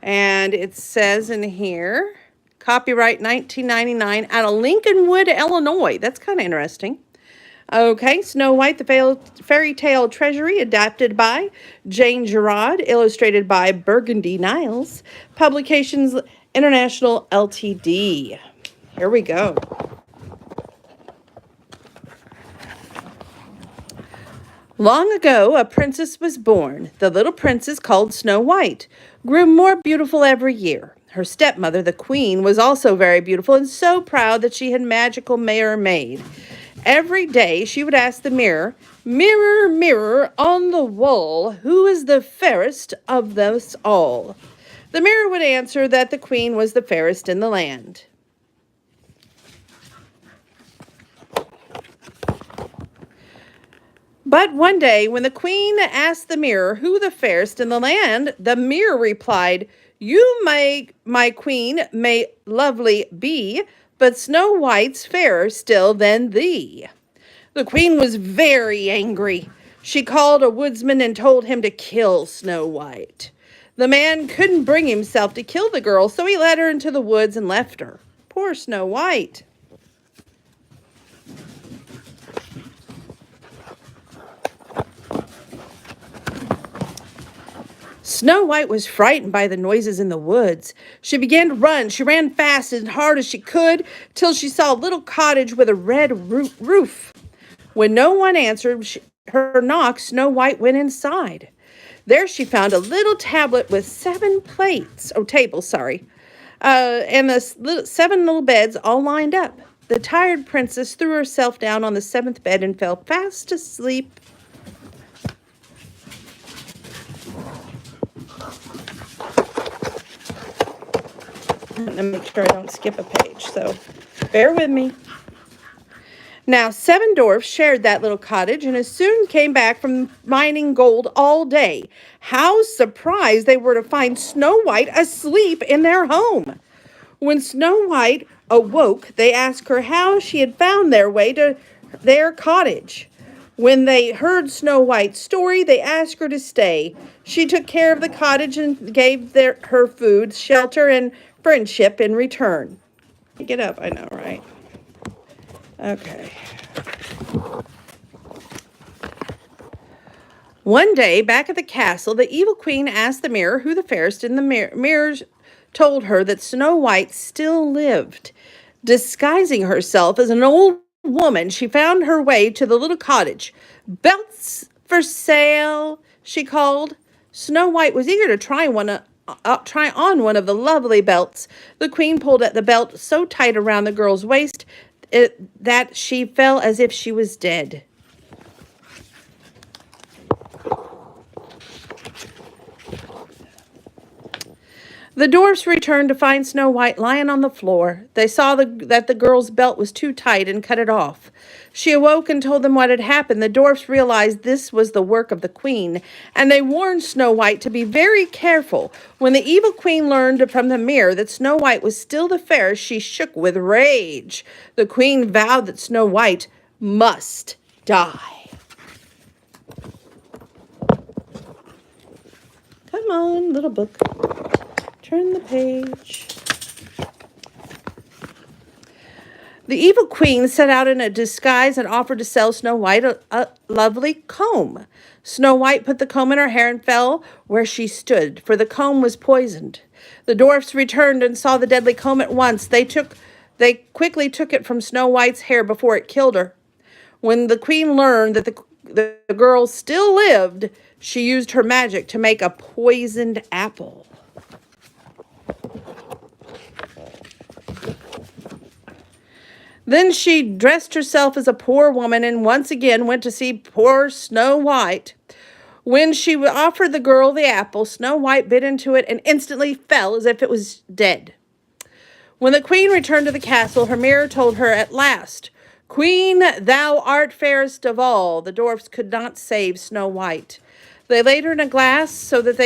And it says in here, copyright 1999 out of Lincolnwood, Illinois. That's kind of interesting. Okay, Snow White, the Fairy Tale Treasury, adapted by Jane Girard, illustrated by Burgundy Niles, Publications International Ltd. Here we go. Long ago, a princess was born. The little princess, called Snow White, grew more beautiful every year. Her stepmother, the queen, was also very beautiful and so proud that she had magical mirror made. Every day she would ask the mirror, "Mirror, mirror on the wall, who is the fairest of us all?" The mirror would answer that the queen was the fairest in the land. But one day, when the queen asked the mirror who the fairest in the land, the mirror replied, "You, my queen, may lovely be, but Snow White's fairer still than thee." The queen was very angry. She called a woodsman and told him to kill Snow White. The man couldn't bring himself to kill the girl, so he led her into the woods and left her. Poor Snow White. Snow White was frightened by the noises in the woods. She began to run. She ran fast and hard as she could till she saw a little cottage with a red roof. When no one answered her knock, Snow White went inside. There she found a little tablet with tables, and the 7 little beds all lined up. The tired princess threw herself down on the 7th bed and fell fast asleep. Let me make sure I don't skip a page, so bear with me. Now, 7 dwarfs shared that little cottage and soon came back from mining gold all day. How surprised they were to find Snow White asleep in their home. When Snow White awoke, they asked her how she had found their way to their cottage. When they heard Snow White's story, they asked her to stay. She took care of the cottage and gave her food, shelter, and friendship in return. Get up, I know, right? Okay. One day, back at the castle, the evil queen asked the mirror who the fairest in the mirrors told her that Snow White still lived. Disguising herself as an old woman, she found her way to the little cottage. "Belts for sale," she called. Snow White was eager to try on one of the lovely belts. The queen pulled at the belt so tight around the girl's waist that she fell as if she was dead. The dwarfs returned to find Snow White lying on the floor. They saw that the girl's belt was too tight and cut it off. She awoke and told them what had happened. The dwarfs realized this was the work of the queen, and they warned Snow White to be very careful. When the evil queen learned from the mirror that Snow White was still the fairest, she shook with rage. The queen vowed that Snow White must die. Come on, little book. Turn the page. The evil queen set out in a disguise and offered to sell Snow White a lovely comb. Snow White put the comb in her hair and fell where she stood, for the comb was poisoned. The dwarfs returned and saw the deadly comb at once. They quickly took it from Snow White's hair before it killed her. When the queen learned that the girl still lived, she used her magic to make a poisoned apple. Then she dressed herself as a poor woman and once again went to see poor Snow White. When she offered the girl the apple, Snow White bit into it and instantly fell as if it was dead. When the queen returned to the castle, her mirror told her at last, "Queen, thou art fairest of all." The dwarfs could not save Snow White. They laid her in a glass so that they